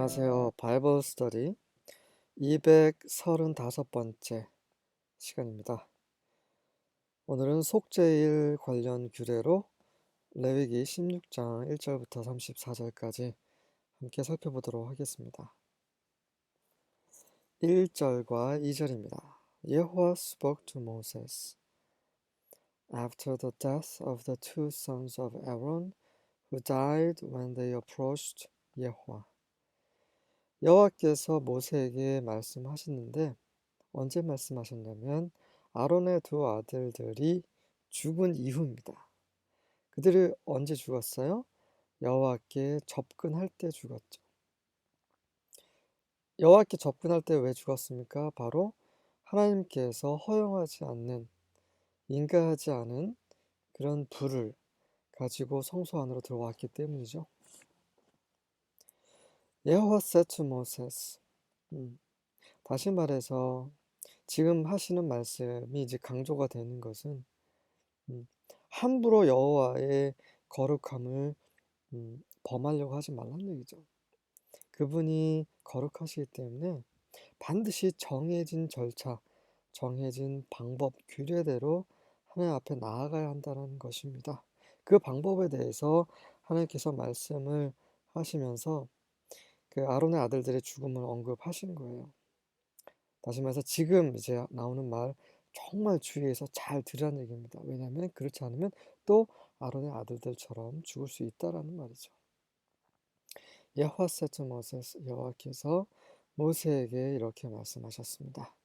안녕하세요. 바이블 스터디 235번째 시간입니다. 오늘은 속죄일 관련 규례로 레위기 16장 1절부터 34절까지 함께 살펴보도록 하겠습니다. 1절과 2절입니다. 여호와 spoke to Moses after the death of the two sons of Aaron who died when they approached 여호와. 여호와께서 모세에게 말씀하시는데 언제 말씀하셨냐면 아론의 두 아들들이 죽은 이후입니다. 그들이 언제 죽었어요? 여호와께 접근할 때 죽었죠. 여호와께 접근할 때 왜 죽었습니까? 바로 하나님께서 허용하지 않는, 인가하지 않은 그런 불을 가지고 성소 안으로 들어왔기 때문이죠. 여호와 said to Moses. 다시 말해서 지금 하시는 말씀이 이제 강조가 되는 것은 함부로 여호와의 거룩함을 범하려고 하지 말라는 얘기죠. 그분이 거룩하시기 때문에 반드시 정해진 절차, 정해진 방법, 규례대로 하나님 앞에 나아가야 한다는 것입니다. 그 방법에 대해서 하나님께서 말씀을 하시면서 그 아론의 아들들의 죽음을 언급하신 거예요. 다시 말해서 지금 이제 나오는 말 정말 주의해서 잘 들으라는 얘기입니다. 왜냐하면 그렇지 않으면 또 아론의 아들들처럼 죽을 수 있다라는 말이죠. 여호와 said to Moses, 여호와께서 모세에게 이렇게 말씀하셨습니다.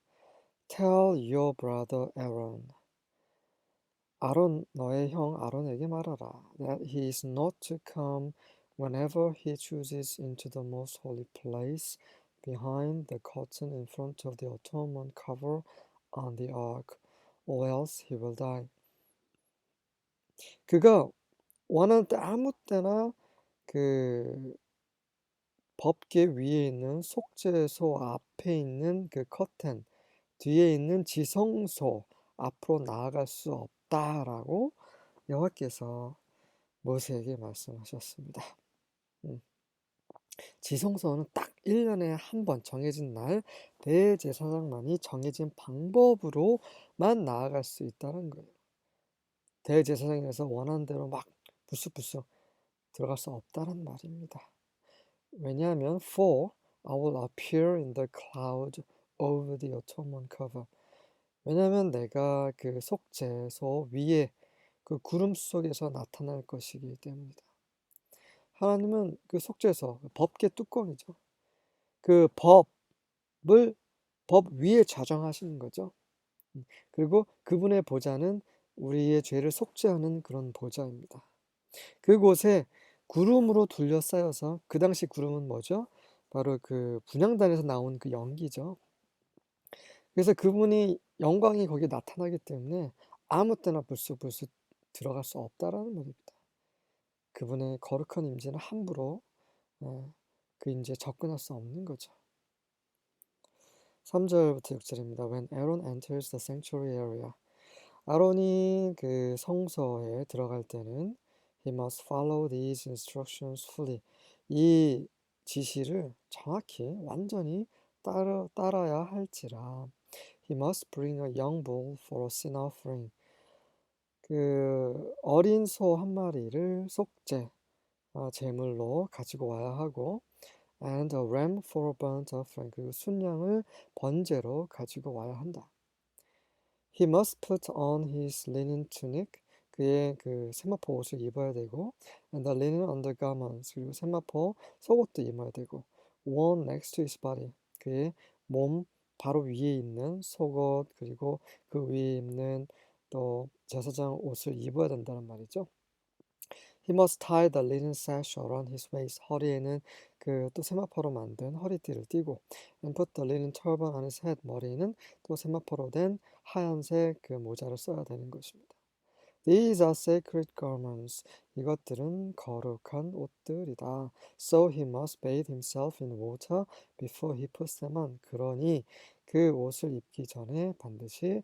Tell your brother Aaron, 아론 너의 형 아론에게 말하라. That he is not to come whenever he chooses into the most holy place behind the curtain in front of the atonement cover on the ark, or else he will die. 그가 원하는 때 아무 때나 그 법궤 위에 있는 속죄소 앞에 있는 그 커튼 뒤에 있는 지성소 앞으로 나아갈 수 없다라고 여호와께서 모세에게 말씀하셨습니다. 지성소는 딱 1년에 한 번 정해진 날 대제사장만이 정해진 방법으로만 나아갈 수 있다는 거예요. 대제사장에서 원하는 대로 막 부스부스 들어갈 수 없다는 말입니다. 왜냐하면 For I will appear in the cloud over the atonement cover. 왜냐하면 내가 그 속죄소 위에 그 구름 속에서 나타날 것이기 때문이다. 하나님은 그 속죄소, 법궤 뚜껑이죠. 그 법 위에 좌정하시는 거죠. 그리고 그분의 보좌는 우리의 죄를 속죄하는 그런 보좌입니다. 그곳에 구름으로 둘러싸여서, 그 당시 구름은 뭐죠? 바로 그 분향단에서 나온 그 연기죠. 그래서 그분이 영광이 거기에 나타나기 때문에 아무 때나 불쑥불쑥 들어갈 수 없다라는 말입니다. 그분의 거룩한 임재는 함부로 그 임재에 접근할 수 없는 거죠. 3절부터 6절입니다. When Aaron enters the sanctuary area. 아론이 그 성소에 들어갈 때는 He must follow these instructions fully. 이 지시를 정확히 완전히 따라야 할지라. He must bring a young bull for a sin offering. 그 어린 소 한 마리를 속죄 제물로 가지고 와야 하고 and a ram for a burnt offering. 그리고 순양을 번제로 가지고 와야 한다. He must put on his linen tunic. 그의 그 세마포 옷을 입어야 되고 and the linen undergarments. 그리고 세마포 속옷도 입어야 되고 one next to his body. 그의 몸 바로 위에 있는 속옷 그리고 그 위에 입는 또 제사장 옷을 입어야 된다는 말이죠. He must tie the linen sash around his waist. 허리에는 그 또 세마포로 만든 허리띠를 띠고 and put the linen turban on his head. 머리에는 또 세마포로 된 하얀색 그 모자를 써야 되는 것입니다. These are sacred garments. 이것들은 거룩한 옷들이다. So he must bathe himself in water before he puts them on. 그러니 그 옷을 입기 전에 반드시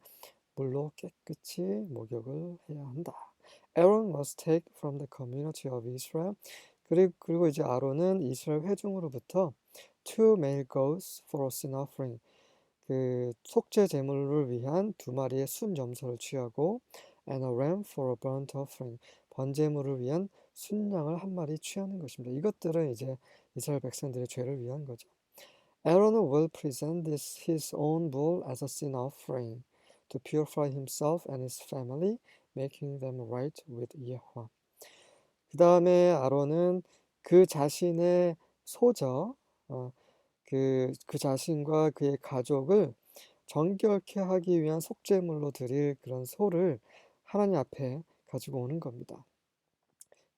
물로 깨끗이 목욕을 해야 한다. Aaron must take from the community of Israel. 그리고 이제 아론은 이스라엘 회중으로부터 two male goats for a sin offering, 그 속죄 제물을 위한 두 마리의 순 염소를 취하고 and a ram for a burnt offering, 번제물을 위한 순양을 한 마리 취하는 것입니다. 이것들은 이제 이스라엘 백성들의 죄를 위한 거죠. Aaron will present his own bull as a sin offering to purify himself and his family, making them right with Yahweh. 그 다음에 아론은 그 자신의 소저, 그 자신과 그의 가족을 정결케 하기 위한 속죄물로 드릴 그런 소를 하나님 앞에 가지고 오는 겁니다.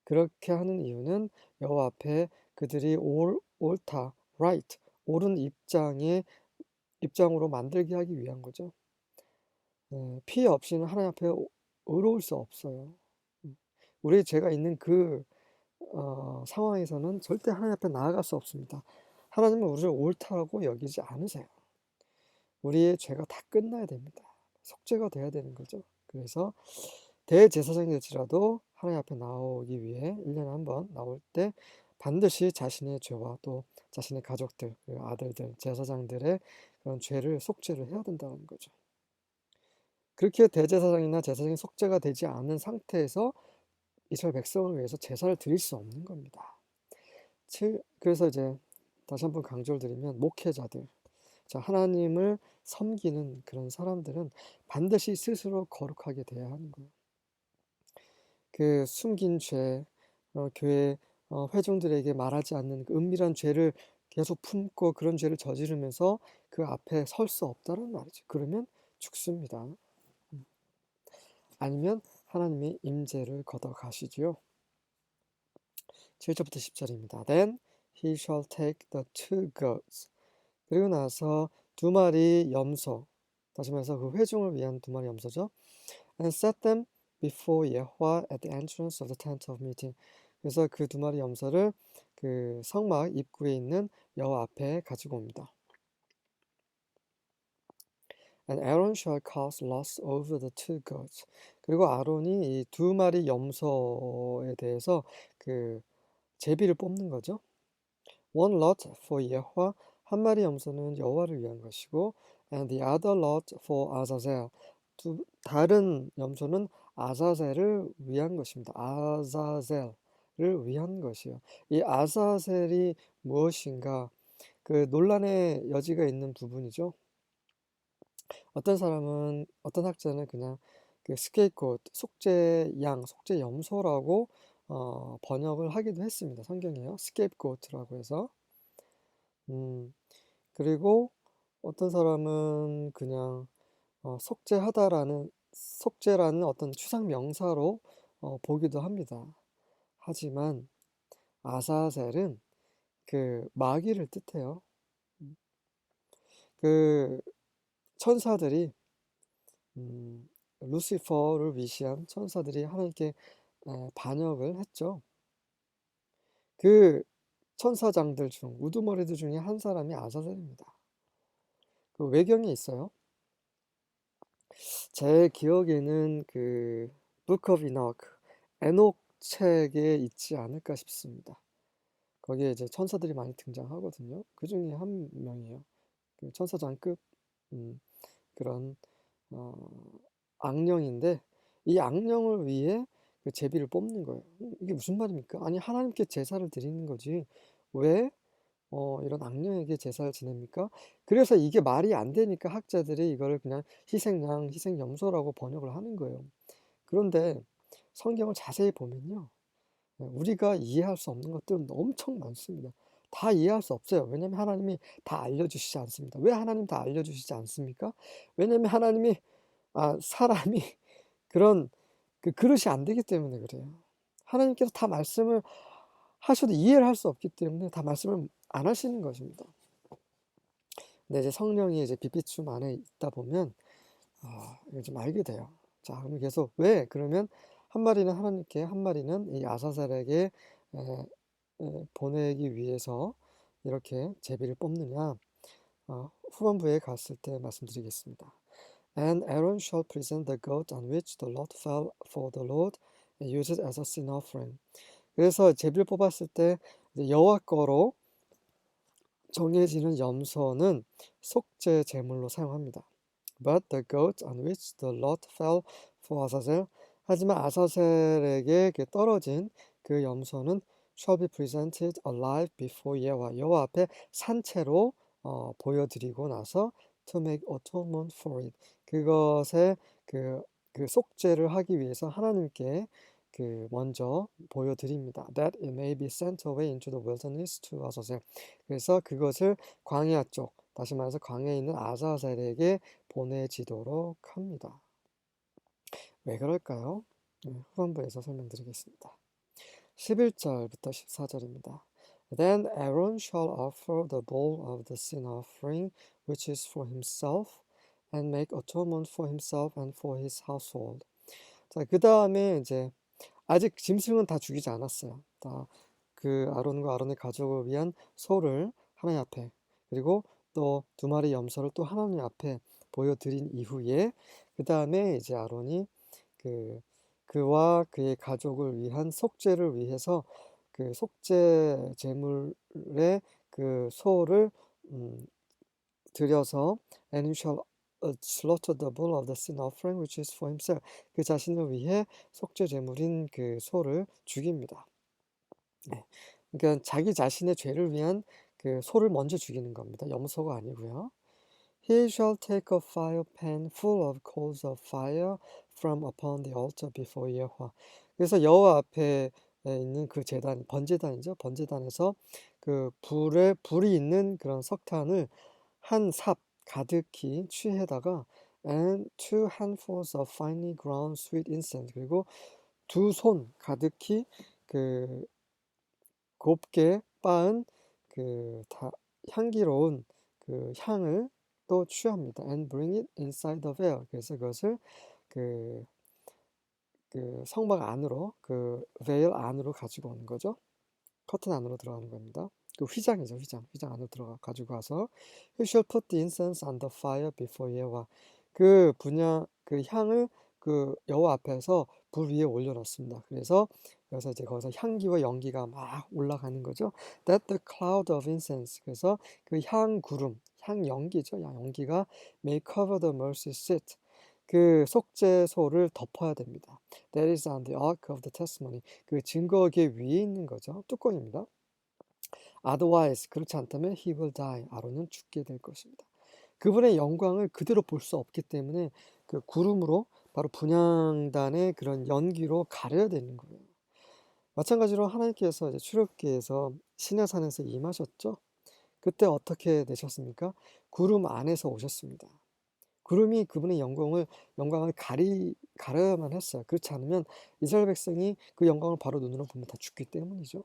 그렇게 하는 이유는 여호와 앞에 그들이 옳다, right, 옳은 입장으로 만들게 하기 위한 거죠. 피 없이는 하나님 앞에 의로울 수 없어요. 우리의 죄가 있는 그 상황에서는 절대 하나님 앞에 나아갈 수 없습니다. 하나님은 우리를 옳다고 여기지 않으세요. 우리의 죄가 다 끝나야 됩니다. 속죄가 돼야 되는 거죠. 그래서 대제사장이 될지라도 하나님 앞에 나오기 위해 1년에 한 번 나올 때 반드시 자신의 죄와 또 자신의 가족들, 아들들, 제사장들의 그런 죄를 속죄를 해야 된다는 거죠. 그렇게 대제사장이나 제사장이 속죄가 되지 않은 상태에서 이스라엘 백성을 위해서 제사를 드릴 수 없는 겁니다. 그래서 이제 다시 한번 강조를 드리면 목회자들, 자, 하나님을 섬기는 그런 사람들은 반드시 스스로 거룩하게 돼야 하는 거예요. 그 숨긴 죄, 교회 회중들에게 말하지 않는 그 은밀한 죄를 계속 품고 그런 죄를 저지르면서 그 앞에 설 수 없다는 말이죠. 그러면 죽습니다. 아니면 하나님의 임재를 걷어 가시지요. 7절부터 10절입니다. Then he shall take the two goats. 그리고 나서 두 마리 염소, 다시 말해서 그 회중을 위한 두 마리 염소죠. And set them before Yahweh at the entrance of the tent of meeting. 그래서 그 두 마리 염소를 그 성막 입구에 있는 여호와 앞에 가지고 옵니다. And Aaron shall cast lots over the two goats. 그리고 아론이 이 두 마리 염소에 대해서 그 제비를 뽑는 거죠. One lot for Yahweh, 한 마리 염소는 여호와를 위한 것이고, and the other lot for Azazel, 다른 염소는 아자젤을 위한 것입니다. 아자젤을 위한 것이요. 이 아자젤이 무엇인가? 그 논란의 여지가 있는 부분이죠. 어떤 학자는 그냥 그 스케이프곶, 속죄 양, 속죄 염소라고 번역을 하기도 했습니다. 성경에요. 스케이프곶이라고 해서. 그리고 어떤 사람은 그냥 속죄라는 어떤 추상 명사로 보기도 합니다. 하지만 아사셀은 그 마귀를 뜻해요. 그 천사들이 루시퍼를 위시한 천사들이 하나님께 반역을 했죠. 그 천사장들 중 우두머리들 중에 한 사람이 아사셀입니다. 그 외경이 있어요. 제 기억에는 그 Book of Enoch, 에녹 책에 있지 않을까 싶습니다. 거기에 이제 천사들이 많이 등장하거든요. 그 중에 한 명이에요. 그 천사장급 그런 악령인데 이 악령을 위해 그 제비를 뽑는 거예요. 이게 무슨 말입니까? 아니 하나님께 제사를 드리는 거지 왜 이런 악령에게 제사를 지냅니까? 그래서 이게 말이 안 되니까 학자들이 이거를 그냥 희생양, 희생염소라고 번역을 하는 거예요. 그런데 성경을 자세히 보면요. 우리가 이해할 수 없는 것들은 엄청 많습니다. 다 이해할 수 없어요. 왜냐하면 하나님이 다 알려주시지 않습니다. 왜 하나님 다 알려주시지 않습니까? 왜냐하면 사람이 그런 그 그릇이 안 되기 때문에 그래요. 하나님께서 다 말씀을 하셔도 이해를 할 수 없기 때문에 다 말씀을 안 하시는 것입니다. 근데 이제 성령이 이제 빛비춤 안에 있다 보면 이걸 좀 알게 돼요. 자, 그럼 계속 왜 그러면 한 마리는 하나님께, 한 마리는 이 아사셀에게 보내기 위해서 이렇게 제비를 뽑느냐? 후반부에 갔을 때 말씀드리겠습니다. And Aaron shall present the goat on which the lot fell for the Lord and use it as a sin offering. 그래서 제비를 뽑았을 때 여호와 거로 정해지는 염소는 속죄 제물로 사용합니다. But the goat on which the lot fell for Azazel, 하지만 아사셀에게 떨어진 그 염소는 shall be presented alive before 여호와 앞에 산채로 보여드리고 나서 to make atonement for it, 그것에 그 속죄를 하기 위해서 하나님께 먼저 보여드립니다. That it may be sent away into the wilderness to Azazel. 그래서 그것을 광야 쪽, 다시 말해서 광야에 있는 아사셀에게 보내지도록 합니다. 왜 그럴까요? 후반부에서 설명드리겠습니다. 11절부터 14절입니다. Then Aaron shall offer the bull of the sin offering, which is for himself, and make atonement for himself and for his household. 자, 그 다음에 이제 아직 짐승은 다 죽이지 않았어요. 다 그 아론과 아론의 가족을 위한 소를 하나님 앞에, 그리고 또 2마리 염소를 또 하나님 앞에 보여드린 이후에 그 다음에 이제 아론이 그와 그의 가족을 위한 속죄를 위해서 그 속죄 제물의 그 소를 드려서 and he shall slaughter the bull of the sin offering which is for himself, 그 자신을 위해 속죄 제물인 그 소를 죽입니다. 네. 그러니까 자기 자신의 죄를 위한 그 소를 먼저 죽이는 겁니다. 염소가 아니고요. He shall take a fire pan full of coals of fire from upon the altar before 여호와. 그래서 여호와 앞에 있는 그 제단, 번제단이죠. 번제단에서 그 불이 있는 그런 석탄을 한 삽 가득히 취해다가 and 2 handfuls of finely ground sweet incense, 그리고 2손 가득히 그 곱게 빻은 향기로운 그 향을 또 취합니다. And bring it inside the veil. 그래서 그것을 그 성막 안으로, 그 veil 안으로 가지고 오는 거죠. 커튼 안으로 들어가는 겁니다. 그 휘장이죠, 휘장 안으로 가지고 와서 You shall put the incense on the fire before 여호와. 그 향을 그 여호와 앞에서 불 위에 올려놓습니다. 그래서 이제 거기서 향기와 연기가 막 올라가는 거죠. That the cloud of incense. 그래서 그 향구름, 향연기죠. 연기가 may cover the mercy seat. 그 속죄소를 덮어야 됩니다. That is on the ark of the testimony. 그 증거계 위에 있는 거죠. 뚜껑입니다. Otherwise, 그렇지 않다면 he will die. 아론은 죽게 될 것입니다. 그분의 영광을 그대로 볼 수 없기 때문에 그 구름으로, 바로 분향단의 그런 연기로 가려야 되는 거예요. 마찬가지로 하나님께서 이제 출애굽기에서 시내산에서 임하셨죠. 그때 어떻게 되셨습니까? 구름 안에서 오셨습니다. 구름이 그분의 영광을 가려야만 했어요. 그렇지 않으면 이스라엘 백성이 그 영광을 바로 눈으로 보면 다 죽기 때문이죠.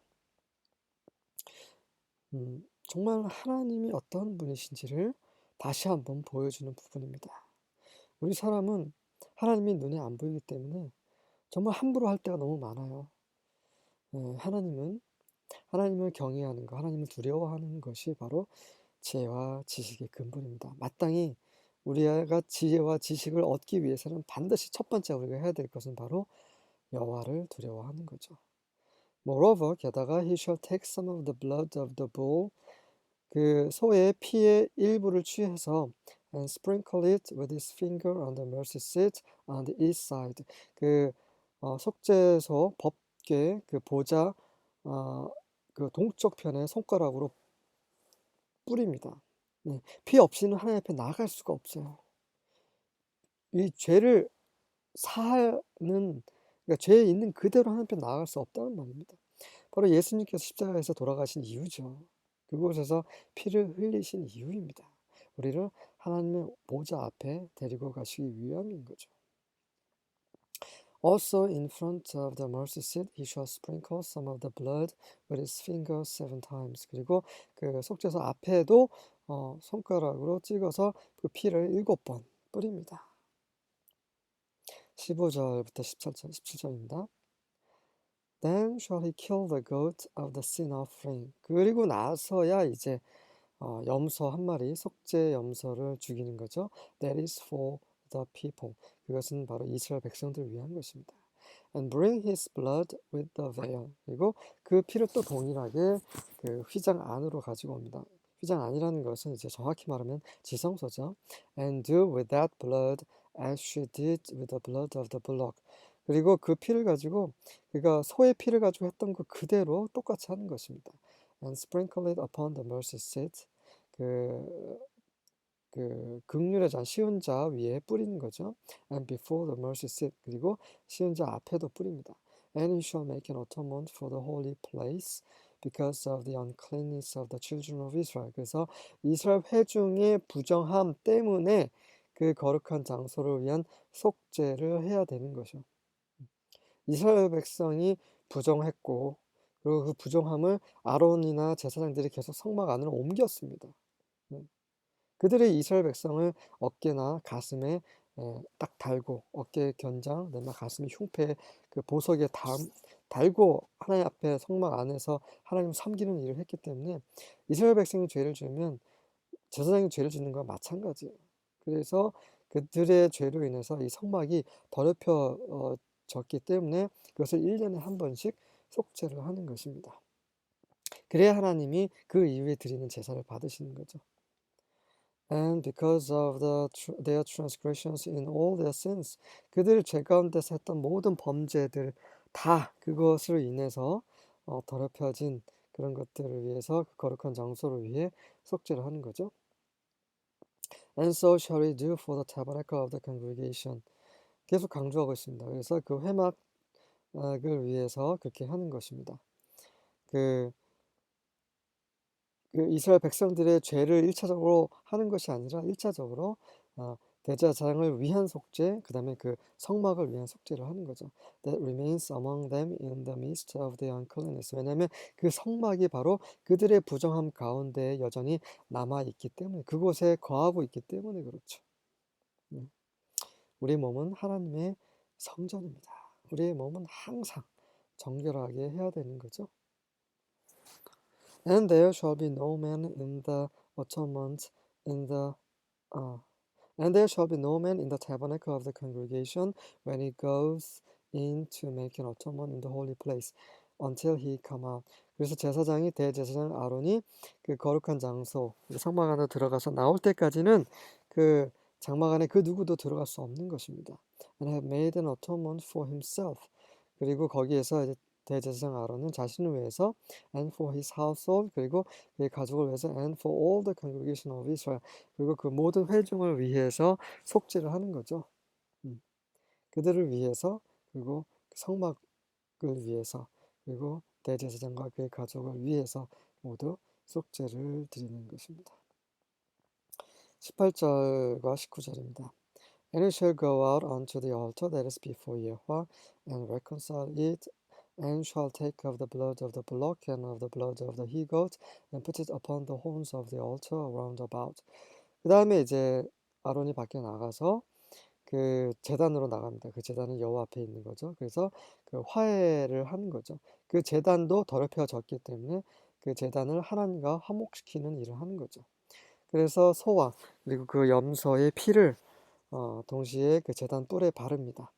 정말 하나님이 어떤 분이신지를 다시 한번 보여주는 부분입니다. 우리 사람은 하나님이 눈에 안 보이기 때문에 정말 함부로 할 때가 너무 많아요. 하나님을 경외하는 것, 하나님을 두려워하는 것이 바로 지혜와 지식의 근본입니다. 마땅히 우리가 지혜와 지식을 얻기 위해서는 반드시 첫 번째 우리가 해야 될 것은 바로 여호와를 두려워하는 거죠. Moreover, 게다가 he shall take some of the blood of the bull, 그 소의 피의 일부를 취해서 and sprinkle it with his finger on the mercy seat on the east side. 속죄소 법궤 그 보좌 그 동쪽 편에 손가락으로 뿌립니다. 네, 피 없이는 하나님 앞에 나아갈 수가 없어요. 이 죄를 사하는, 그러니까 죄에 있는 그대로 하나님 앞에 나아갈 수 없다는 말입니다. 바로 예수님께서 십자가에서 돌아가신 이유죠. 그곳에서 피를 흘리신 이유입니다. 우리를 하나님의 보좌 앞에 데리고 가시기 위함인 거죠. Also in front of the mercy seat he shall sprinkle some of the blood with his finger 7 times. 그리고 그 속죄소 앞에도 손가락으로 찍어서 그 피를 7번 뿌립니다. 15절부터 17절입니다. Then shall he kill the goat of the sin offering. 그리고 나서야 이제 염소 한 마리, 속죄 염소를 죽이는 거죠. That is for the people. 그것은 바로 이스라엘 백성들을 위한 것입니다. and bring his blood with the veil. 그리고 그 피를 또 동일하게 그 휘장 안으로 가지고 옵니다. 휘장 안이라는 것은 이제 정확히 말하면 지성소죠. And do with that blood as she did with the blood of the bullock. 그리고 그 피를 가지고 그가 소의 피를 가지고 했던 것 그대로 똑같이 하는 것입니다. And sprinkle it upon the mercy seat. 그 긍휼의 잔 시은 자 위에 뿌리는 거죠. And before the mercy seat. 그리고 시은 자 앞에도 뿌립니다. And he shall make an atonement for the holy place because of the uncleanness of the children of Israel. 그래서 이스라엘 회중의 부정함 때문에 그 거룩한 장소를 위한 속죄를 해야 되는 것이요. 이스라엘 백성이 부정했고 그리고 그 부정함을 아론이나 제사장들이 계속 성막 안으로 옮겼습니다. 그들의 이스라엘 백성을 어깨나 가슴에 딱 달고 어깨 견장, 그다음에 가슴 흉패 그 보석에 달고 하나님 앞에 성막 안에서 하나님을 섬기는 일을 했기 때문에 이스라엘 백성이 죄를 지으면 제사장이 죄를 짓는 것과 마찬가지예요. 그래서 그들의 죄로 인해서 이 성막이 더럽혀졌기 때문에 그것을 1년에 한 번씩 속죄를 하는 것입니다. 그래야 하나님이 그 이후에 드리는 제사를 받으시는 거죠. And because of their transgressions in all their sins, 그들 죄 가운데서 했던 모든 범죄들 다 그것을 인해서 더럽혀진 그런 것들을 위해서 그 거룩한 장소를 위해 속죄를 하는 거죠. And so shall we do for the tabernacle of the congregation. 계속 강조하고 있습니다. 그래서 그 회막을 위해서 그렇게 하는 것입니다. 그 이스라엘 백성들의 죄를 1차적으로 하는 것이 아니라 1차적으로 대제사장을 위한 속죄, 그 다음에 그 성막을 위한 속죄를 하는 거죠. That remains among them in the midst of the uncleanness. 왜냐하면 그 성막이 바로 그들의 부정함 가운데 여전히 남아있기 때문에, 그곳에 거하고 있기 때문에 그렇죠. 우리 몸은 하나님의 성전입니다. 우리의 몸은 항상 정결하게 해야 되는 거죠. And there shall be no man in the atonement in the and there shall be no man in the tabernacle of the congregation when he goes in to make an atonement in the holy place until he come out. 그래서 제사장이 대제사장 아론이 그 거룩한 장소 성막 안에 들어가서 나올 때까지는 그 장막 안에 그 누구도 들어갈 수 없는 것입니다. And have made an atonement for himself. 그리고 거기에서 이제 대제사장 아론은 자신을 위해서 and for his household 그리고 그의 가족을 위해서 and for all the congregation of Israel 그리고 그 모든 회중을 위해서 속죄를 하는 거죠. 그들을 위해서 그리고 성막을 위해서 그리고 대제사장과 그의 가족을 위해서 모두 속죄를 드리는 것입니다. 18절과 19절입니다. And you shall go out unto the altar that is before Yahweh and reconcile it and shall take of the blood of the bullock and of the blood of the he-goat and put it upon the horns of the altar round about. 그 다음에 이제 아론이 밖에 나가서 그 제단으로 나갑니다. 그 제단은 여호와 앞에 있는 거죠. 그래서 그 화해를 하는 거죠. 그 제단도 더럽혀졌기 때문에 그 제단을 하나님과 화목시키는 일을 하는 거죠. 그래서 소와 그리고 그 염소의 피를 동시에 그 제단 뿔에 바릅니다.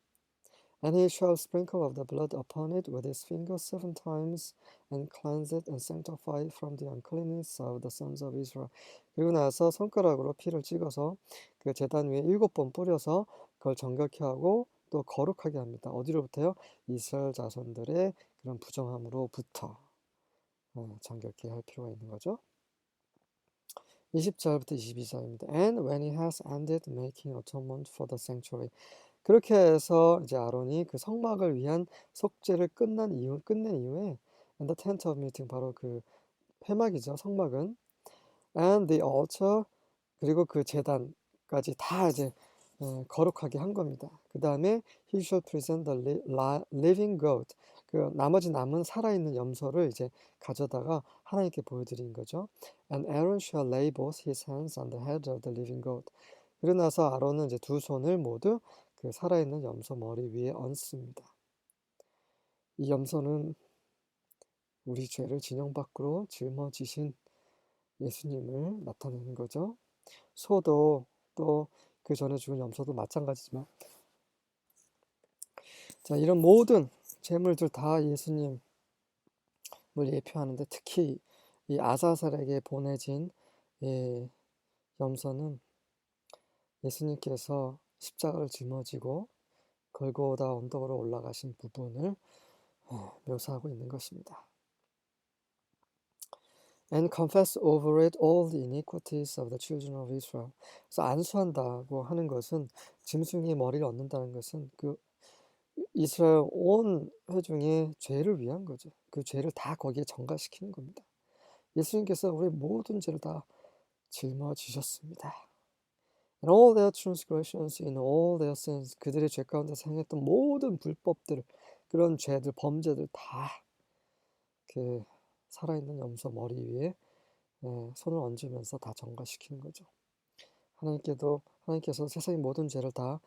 And he shall sprinkle of the blood upon it with his finger 7 times and cleanse it and sanctify it from the uncleanness of the sons of Israel. 그리고 나서 손가락으로 피를 찍어서 그 제단 위에 7번 뿌려서 그걸 정결케 하고 또 거룩하게 합니다. 어디로부터요? 이스라엘 자손들의 그런 부정함으로부터 정결케 할 필요가 있는 거죠. 20절부터 22절입니다. And when he has ended making atonement for the sanctuary. 그렇게 해서 이제 아론이 그 성막을 위한 속죄를 끝낸 이후에 and the tent of meeting 바로 그 회막이죠. 성막은 and the altar 그리고 그 제단까지 다 이제 거룩하게 한 겁니다. 그 다음에 he shall present the living goat 그 나머지 남은 살아있는 염소를 이제 가져다가 하나님께 보여드린 거죠. And Aaron shall lay both his hands on the head of the living goat. 그러고 나서 아론은 이제 두 손을 모두 그 살아있는 염소 머리 위에 얹습니다. 이 염소는 우리 죄를 진영 밖으로 짊어지신 예수님을 나타내는 거죠. 소도 또 그 전에 죽은 염소도 마찬가지지만 자, 이런 모든 제물들 다 예수님을 예표하는데 특히 이 아사셀에게 보내진 이 염소는 예수님께서 십자가를 짊어지고 골고다 언덕으로 올라가신 부분을 묘사하고 있는 것입니다. And confess over it all the iniquities of the children of Israel. 그래서 안수한다고 하는 것은 짐승의 머리를 얻는다는 것은 그 이스라엘 온 회중의 죄를 위한 거죠. 그 죄를 다 거기에 전가시키는 겁니다. 예수님께서 우리 모든 죄를 다 짊어지셨습니다. In all their transgressions, in all their sins, 그들의 죄 가운데 행했던 모든 불법들, 그런 죄들, 범죄들 다 그 살아있는 염소 머리 위에 손을 얹으면서 다 전가시키는 거죠. 하나님께서 세상의 모든 죄를 다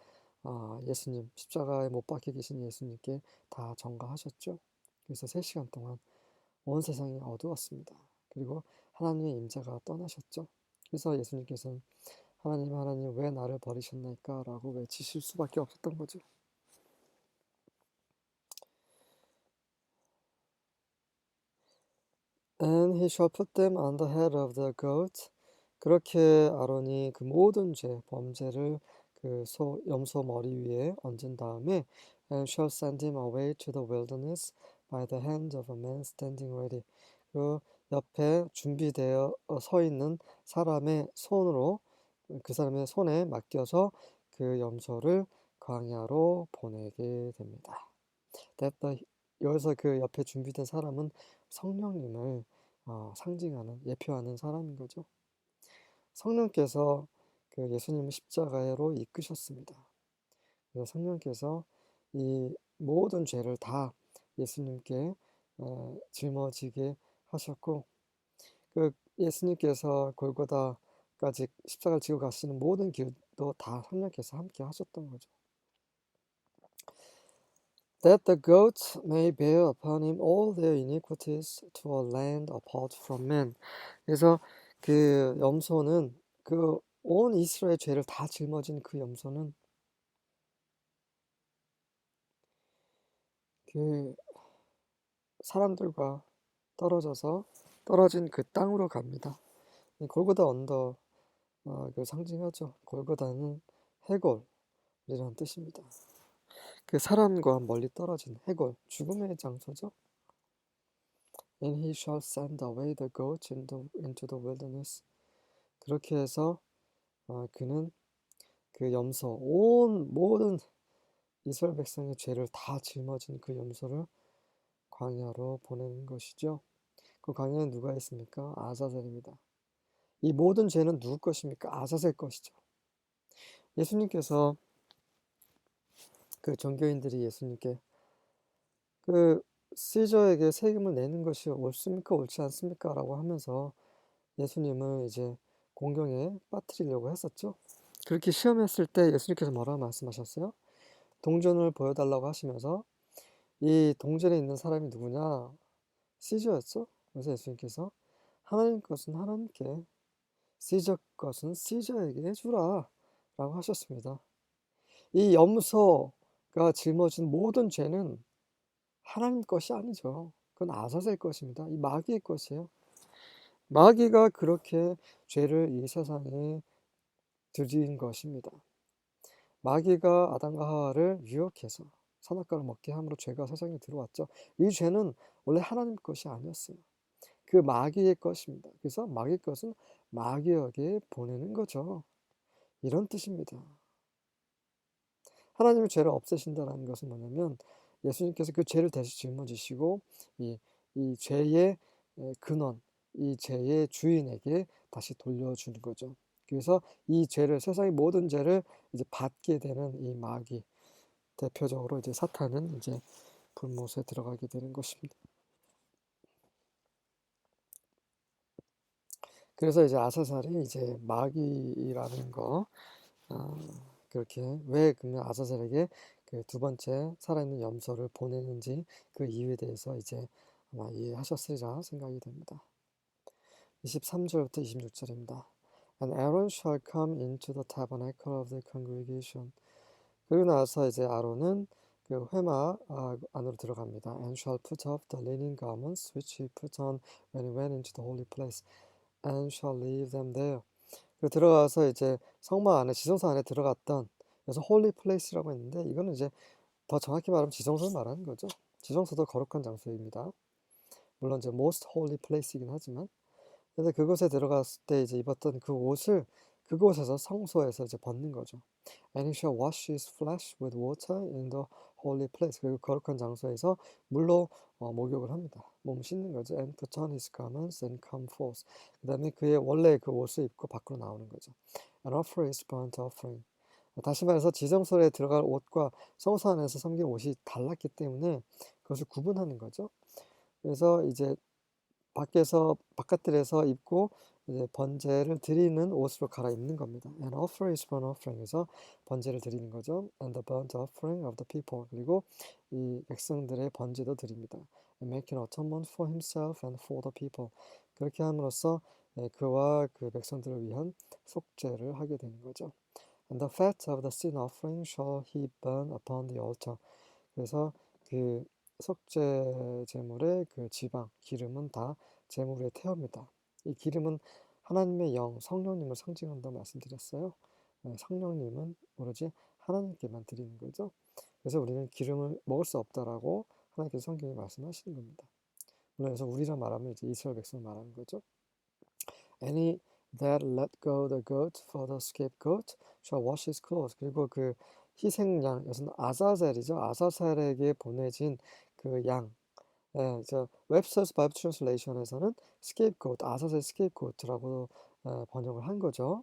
예수님, 십자가에 못 박혀 계신 예수님께 다 전가하셨죠. 그래서 3시간 동안 온 세상이 어두웠습니다. 그리고 하나님의 임재가 떠나셨죠. 그래서 예수님께서는 하나님, 하나님 왜 나를 버리셨나이까? 라고 외치실 수밖에 없었던 거죠. And he shall put them on the head of the goat. 그렇게 아론이 그 모든 죄, 범죄를 그 염소 머리 위에 얹은 다음에 and shall send him away to the wilderness by the hand of a man standing ready. 그 옆에 준비되어 서 있는 사람의 손으로 그 사람의 손에 맡겨서 그 염소를 광야로 보내게 됩니다. 여기서 그 옆에 준비된 사람은 성령님을 상징하는, 예표하는 사람인 거죠. 성령께서 그 예수님을 십자가로 이끄셨습니다. 그래서 성령께서 이 모든 죄를 다 예수님께 짊어지게 하셨고, 그 예수님께서 골고다까지 십자가를 지고 가시는 모든 길도 다 성령께서 함께 하셨던 거죠. That the goats may bear upon him all their iniquities to a land apart from men. 그래서 그 염소는 그 온 이스라엘 죄를 다 짊어진 그 염소는 그 사람들과 떨어진 그 땅으로 갑니다. 골고다 언덕 그 상징하죠. 골고다는 해골이라는 뜻입니다. 그 사람과 멀리 떨어진 해골, 죽음의 장소죠. And he shall send away the goats into the wilderness. 그렇게 해서 그는 그 염소, 모든 이스라엘 백성의 죄를 다 짊어진 그 염소를 광야로 보내는 것이죠. 그 광야에 누가 있습니까? 아사셀입니다. 이 모든 죄는 누구 것입니까? 아사셀 것이죠. 예수님께서 그 종교인들이 예수님께 그 시저에게 세금을 내는 것이 옳습니까? 옳지 않습니까? 라고 하면서 예수님을 이제 공경에 빠뜨리려고 했었죠. 그렇게 시험했을 때 예수님께서 뭐라고 말씀하셨어요? 동전을 보여달라고 하시면서 이 동전에 있는 사람이 누구냐? 시저였죠? 그래서 예수님께서 하나님 것은 하나님께, 시저 것은 시저에게 주라 라고 하셨습니다. 이 염소가 짊어진 모든 죄는 하나님 것이 아니죠. 그건 아사셀 것입니다. 이 마귀의 것이에요. 마귀가 그렇게 죄를 이 세상에 들인 것입니다. 마귀가 아담과 하와를 유혹해서 선악과를 먹게 함으로 죄가 세상에 들어왔죠. 이 죄는 원래 하나님 것이 아니었어요. 그 마귀의 것입니다. 그래서 마귀 것은 마귀에게 보내는 거죠. 이런 뜻입니다. 하나님의 죄를 없애신다는 것은 뭐냐면 예수님께서 그 죄를 대신 짊어지시고 이 죄의 근원, 이 죄의 주인에게 다시 돌려주는 거죠. 그래서 이 죄를, 세상의 모든 죄를 이제 받게 되는 이 마귀, 대표적으로 이제 사탄은 이제 불못에 들어가게 되는 것입니다. 그래서 이제 아사살이 이제 마귀라는 거, 그렇게 왜 그러면 아사살에게 그 두 번째 살아있는 염소를 보내는지 그 이유에 대해서 이제 아마 이해하셨으리라 생각이 됩니다. 23절부터 26절입니다. And Aaron shall come into the tabernacle of the congregation. 그리고 나서 이제 아론은 그 회막 안으로 들어갑니다. And shall put off the linen garments which he put on when he went into the holy place, and shall leave them there. 그 들어가서 이제 성막 안에 지성소 안에 들어갔던, 그래서 holy place라고 했는데 이거는 이제 더 정확히 말하면 지성소를 말하는 거죠. 지성소도 거룩한 장소입니다. 물론 이제 most holy place이긴 하지만, 그래서 그곳에 들어갔을 때 이제 입었던 그 옷을 그곳에서 성소에서 이제 벗는 거죠. And he shall wash his flesh with water in the holy place. 그리고 거룩한 장소에서 물로 목욕을 합니다. 몸을 씻는 거죠. And put on his garments and come forth. 그 다음에 그의 원래 그 옷을 입고 밖으로 나오는 거죠. And offer his burnt offering. 다시 말해서 지성소에 들어갈 옷과 성소 안에서 섬긴 옷이 달랐기 때문에 그것을 구분하는 거죠. 그래서 이제 바깥들에서 입고 이제 번제를 드리는 옷으로 갈아입는 겁니다. And offer his burnt offering에서 번제를 드리는 거죠. And the burnt offering of the people. 그리고 이 백성들의 번제도 드립니다. And make an atonement for himself and for the people. 그렇게 함으로써 그와 그 백성들을 위한 속죄를 하게 되는 거죠. And the fat of the sin offering shall he burn upon the altar. 그래서 그 속죄 제물의 그 지방, 기름은 다 제물 위에 태웁니다. 이 기름은 하나님의 영, 성령님을 상징한다고 말씀드렸어요. 성령님은 오로지 하나님께만 드리는 거죠. 그래서 우리는 기름을 먹을 수 없다라고 하나님께서 성경에 말씀하시는 겁니다. 물론 그래서 우리라 말하면 이제 이스라엘 백성을 말하는 거죠. Any that let go the goat for the scapegoat shall wash his clothes. 그리고 그 희생양, 여기서는 아사셀이죠. 아사셀에게 보내진 그 양. 저 웹스터스 바이블 트랜슬레이션에서는 scapegoat, 아사셀 scapegoat라고 번역을 한 거죠.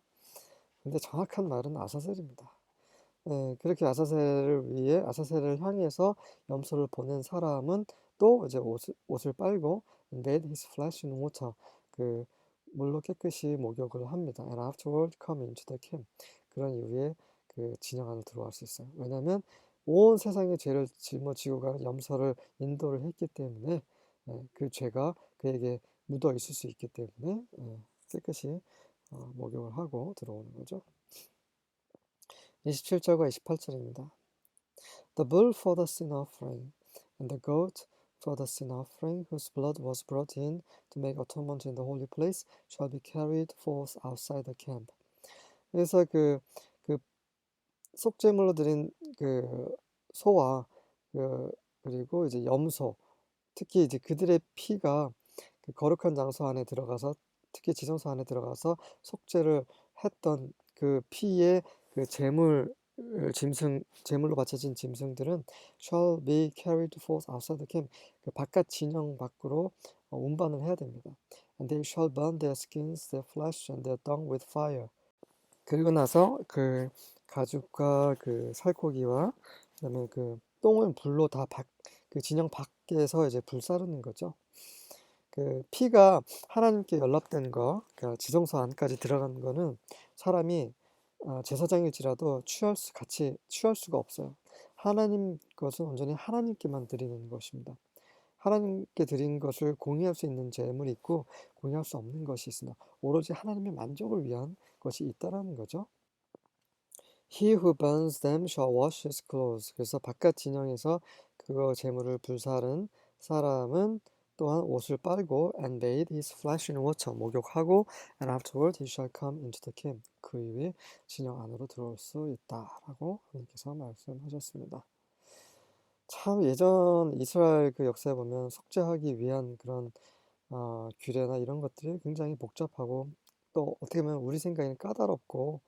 근데 정확한 말은 아사셀입니다. 그렇게 아사셀을 향해서 염소를 보낸 사람은 또 이제 옷을 빨고 made his flesh in water, 그 물로 깨끗이 목욕을 합니다. And afterward come into the camp. 그런 이후에 그 진영 안으로 들어갈 수 있어요. 왜냐하면 온 세상의 죄를 짊어지고 가는 염소를 인도를 했기 때문에 그 죄가 그에게 묻어 있을 수 있기 때문에 깨끗이 목욕을 하고 들어오는 거죠. 27절과 28절입니다. The bull for the sin offering and the goat for the sin offering, whose blood was brought in to make atonement in the holy place, shall be carried forth outside the camp. 그래서 그 속죄물로 드린 그 소와 그리고 이제 염소, 특히 이제 그들의 피가 그 거룩한 장소 안에 들어가서, 특히 지성소 안에 들어가서 속죄를 했던 그 피의 그 제물로 바쳐진 짐승들은 shall be carried forth outside the camp. 그 바깥 진영 밖으로 운반을 해야 됩니다. And they shall burn their skins, their flesh, and their dung with fire. 그리고 나서 그 가죽과 그 살코기와 그다음에 그 똥을 불로 그 진영 밖에서 이제 불사르는 거죠. 그 피가 하나님께 연락된 거, 그러니까 지성소 안까지 들어간 거는 사람이 제사장일지라도 같이 취할 수가 없어요. 하나님 것은 온전히 하나님께만 드리는 것입니다. 하나님께 드린 것을 공유할 수 있는 재물이 있고 공유할 수 없는 것이 있으나 오로지 하나님의 만족을 위한 것이 있다라는 거죠. He who burns them shall wash his clothes. 그래서 바깥 진영에서 그거 재물을 불사른 사람은 또한 옷을 빨고 and bathe his flesh in water, 목욕하고 and afterward he shall come into the camp. 그 이후에 진영 안으로 들어올 수 있다라고 하나님께서 말씀하셨습니다. 참 예전 이스라엘 그 역사에 보면 속죄하기 위한 그런 규례나 이런 것들이 굉장히 복잡하고 또 어떻게 보면 우리 생각에는 까다롭고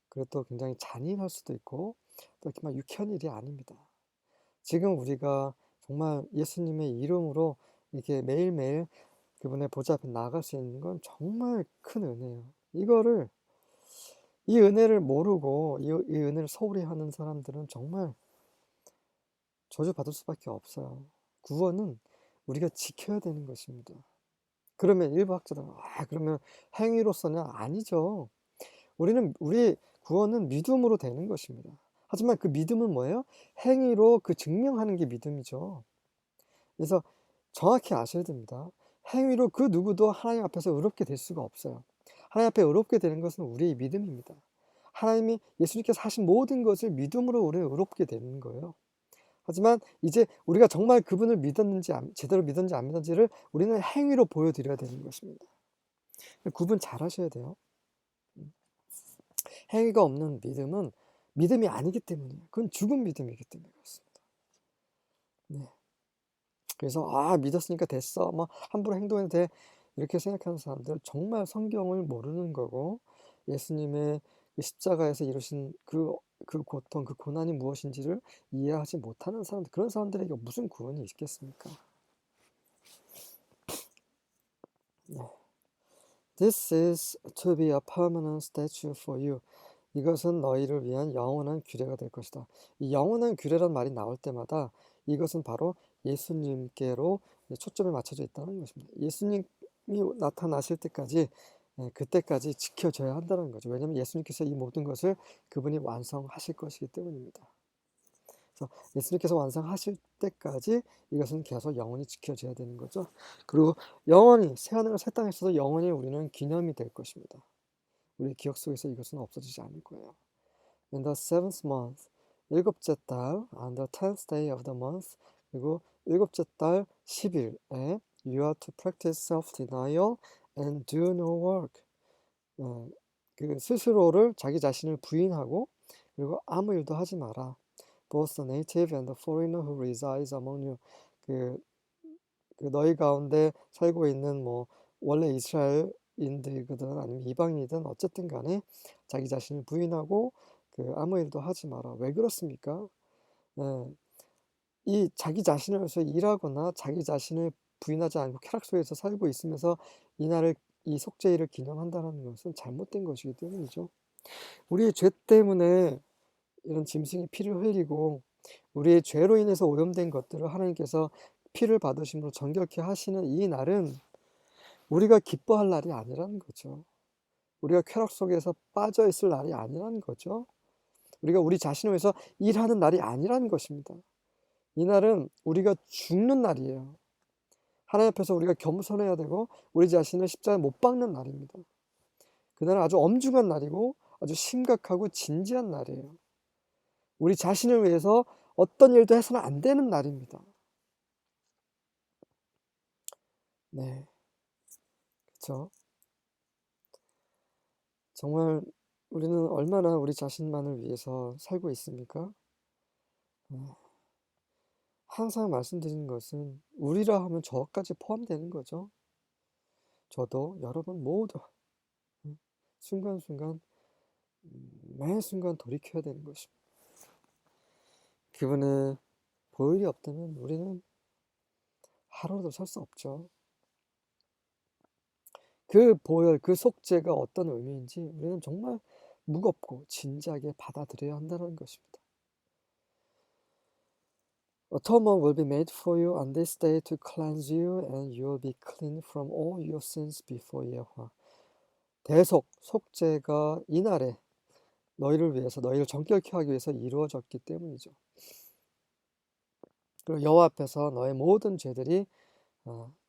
그리고 또 굉장히 잔인할 수도 있고 또 이렇게 막 유쾌한 일이 아닙니다. 지금 우리가 정말 예수님의 이름으로 이렇게 매일매일 그분의 보좌 앞에 나아갈 수 있는 건 정말 큰 은혜예요. 이 은혜를 모르고 이 은혜를 소홀히 하는 사람들은 정말 저주받을 수밖에 없어요. 구원은 우리가 지켜야 되는 것입니다. 그러면 일부 학자들은 그러면 행위로서냐? 아니죠. 우리 구원은 믿음으로 되는 것입니다. 하지만 그 믿음은 뭐예요? 행위로 그 증명하는 게 믿음이죠. 그래서 정확히 아셔야 됩니다. 행위로 그 누구도 하나님 앞에서 의롭게 될 수가 없어요. 하나님 앞에 의롭게 되는 것은 우리의 믿음입니다. 하나님이 예수님께서 하신 모든 것을 믿음으로 우리는 의롭게 되는 거예요. 하지만 이제 우리가 정말 그분을 믿었는지 제대로 믿었는지 안 믿었는지를 우리는 행위로 보여드려야 되는 것입니다. 구분 잘 하셔야 돼요. 행위가 없는 믿음은 믿음이 아니기 때문이에요. 그건 죽은 믿음이기 때문에 그렇습니다. 네. 그래서 믿었으니까 됐어. 뭐 함부로 행동해도 돼. 이렇게 생각하는 사람들 정말 성경을 모르는 거고 예수님의 십자가에서 이루신 그 고통, 그 고난이 무엇인지를 이해하지 못하는 사람들, 그런 사람들에게 무슨 구원이 있겠습니까? 네. This is to be a permanent statue for you. 이것은 너희를 위한 영원한 규례가 될 것이다. 이 영원한 규례란 말이 나올 때마다 이것은 바로 예수님께로 초점이 맞춰져 있다는 것입니다. 예수님이 나타나실 때까지 그때까지 지켜져야 한다는 거죠. 왜냐하면 예수님께서 이 모든 것을 그분이 완성하실 것이기 때문입니다. 그래서 예수님께서 완성하실 때까지 이것은 계속 영원히 지켜져야 되는 거죠. 그리고 영원히 새하늘과 새 땅에 있어서 영원히 우리는 기념이 될 것입니다. 우리 기억 속에서 이것은 없어지지 않을 거예요. In the seventh month, 일곱째 달, on the 10th day of the month, 그리고 일곱째 달 10일에 you are to practice self-denial and do no work. 그 스스로를 자기 자신을 부인하고 그리고 아무 일도 하지 마라. Both the native and the foreigner who resides among you. 그 너희 가운데 살고 있는 뭐 원래 이스라엘인들이거든 아니면 이방인이든 어쨌든 간에 자기 자신을 부인하고 아무 일도 하지 마라. 왜 그렇습니까? 이 자기 자신을 위해서 일하거나 자기 자신을 부인하지 않고 쾌락 속에서 살고 있으면서 이 속죄일을 기념한다는 것은 잘못된 것이기 때문이죠. 우리의 죄 때문에 이런 짐승이 피를 흘리고 우리의 죄로 인해서 오염된 것들을 하나님께서 피를 받으심으로 정결케 하시는 이 날은 우리가 기뻐할 날이 아니라는 거죠. 우리가 쾌락 속에서 빠져 있을 날이 아니라는 거죠. 우리가 우리 자신을 위해서 일하는 날이 아니라는 것입니다. 이 날은 우리가 죽는 날이에요. 하나님 앞에서 우리가 겸손해야 되고 우리 자신을 십자가에 못 박는 날입니다. 그날은 아주 엄중한 날이고 아주 심각하고 진지한 날이에요. 우리 자신을 위해서 어떤 일도 해서는 안 되는 날입니다. 네, 그렇죠. 정말 우리는 얼마나 우리 자신만을 위해서 살고 있습니까? 항상 말씀드리는 것은 우리라 하면 저까지 포함되는 거죠. 저도 여러분 모두 순간순간 매 순간 돌이켜야 되는 것입니다. 그분의 보혈이 없다면 우리는 하루도 살 수 없죠. 그 보혈, 그 속죄가 어떤 의미인지 우리는 정말 무겁고 진지하게 받아들여야 한다는 것입니다. Atonement will be made for you on this day to cleanse you, and you will be clean from all your sins before Yehovah. 대속, 속죄가 이날에 너희를 위해서, 너희를 정결케 하기 위해서 이루어졌기 때문이죠. 그리고 여호와 앞에서 너의 모든 죄들이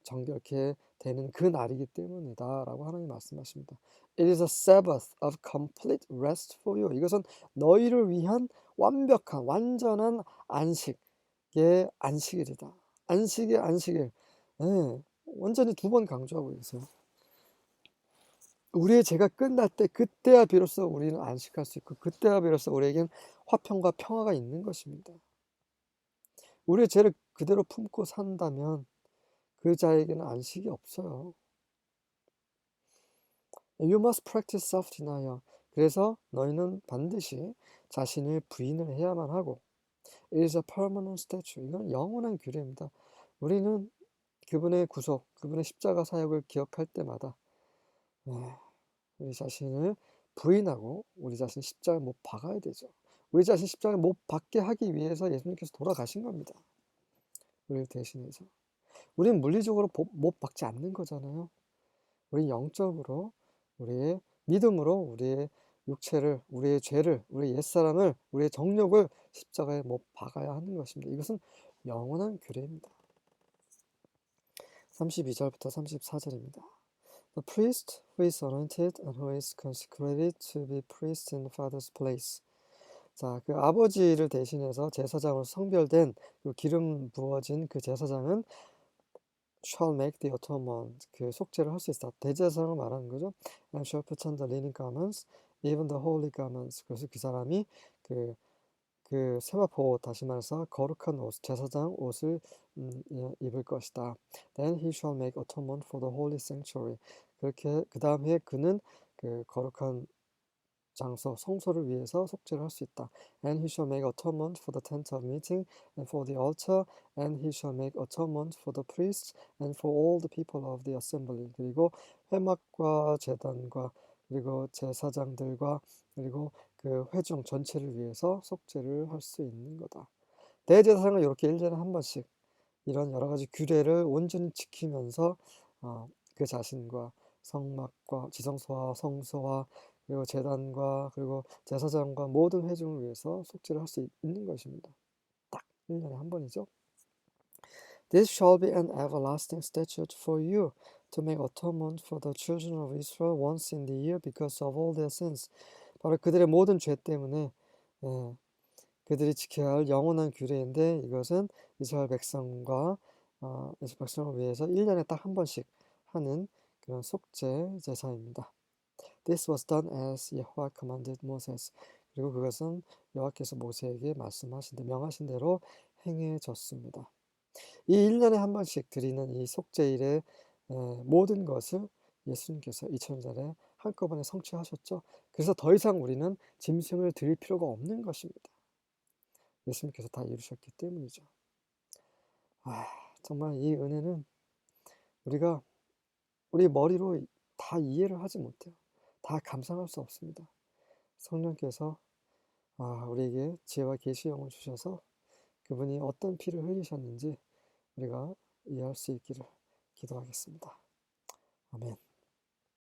정결케 되는 그 날이기 때문이다 라고 하나님 말씀하십니다. It is a Sabbath of complete rest for you. 이것은 너희를 위한 완벽한 완전한 안식의 안식일이다. 안식의 안식일. 완전히 두 번 강조하고 있어요. 우리의 죄가 끝날 때 그때야 비로소 우리는 안식할 수 있고 그때야 비로소 우리에겐 화평과 평화가 있는 것입니다. 우리의 죄를 그대로 품고 산다면 그 자에게는 안식이 없어요. You must practice self-denial. 그래서 너희는 반드시 자신을 부인을 해야만 하고 It is a permanent statue. 이건 영원한 규례입니다. 우리는 그분의 구속, 그분의 십자가 사역을 기억할 때마다 우리 자신을 부인하고 우리 자신 십자가에 못 박아야 되죠. 우리 자신 십자가에 못 박게 하기 위해서 예수님께서 돌아가신 겁니다. 우리를 대신해서. 우리는 물리적으로 못 박지 않는 거잖아요. 우리 영적으로 우리의 믿음으로 우리의 육체를, 우리의 죄를, 우리의 옛사람을, 우리의 정욕을 십자가에 못 박아야 하는 것입니다. 이것은 영원한 규례입니다. 32절부터 34절입니다. The priest who is anointed and who is consecrated to be priest in the Father's place 자, 그 아버지를 대신해서 제사장으로 성별된 그 기름 부어진 그 제사장은 shall make the atonement, 그 속죄를 할 수 있다. 대제사장을 말하는 거죠. And shall put on the linen garments, even the holy garments. 그래서 그 사람이 그 세마포 옷, 다시 말해서 거룩한 옷, 제사장 옷을 입을 것이다. Then he shall make atonement for the holy sanctuary. 그렇게 그 다음에 그는 그 거룩한 장소, 성소를 위해서 속죄를 할 수 있다. And he shall make atonement for the tent of meeting and for the altar, and he shall make atonement for the priests and for all the people of the assembly. 그리고 회막과 제단과 그리고 제사장들과 그리고 그 회중 전체를 위해서 속죄를 할 수 있는 거다. 대제사장은 이렇게 1년에 한 번씩 이런 여러 가지 규례를 온전히 지키면서 그 자신과 성막과 지성소와 성소와 그리고 제단과 그리고 제사장과 모든 회중을 위해서 속죄를 할 수 있는 것입니다. 딱 1년에 한 번이죠. This shall be an everlasting statute for you to make atonement for the children of Israel once in the year because of all their sins. 바로 그들의 모든 죄 때문에 그들이 지켜야 할 영원한 규례인데 이것은 이스라엘 백성과 이스라엘 백성을 위해서 1년에 딱 한 번씩 하는 그런 속죄 제사입니다. This was done as Yahweh commanded Moses. 그리고 그것은 여호와께서 모세에게 말씀하신 대 명하신 대로 행해졌습니다. 이 1년에 한 번씩 드리는 이 속죄일의 모든 것을 예수님께서 2000년 전에 한꺼번에 성취하셨죠. 그래서 더 이상 우리는 짐승을 드릴 필요가 없는 것입니다. 예수님께서 다 이루셨기 때문이죠. 정말 이 은혜는 우리가 우리 머리로 다 이해를 하지 못해요. 다 감상할 수 없습니다. 성령께서 우리에게 지혜와 계시의 영을 주셔서 그분이 어떤 피를 흘리셨는지 우리가 이해할 수 있기를 기도하겠습니다. 아멘.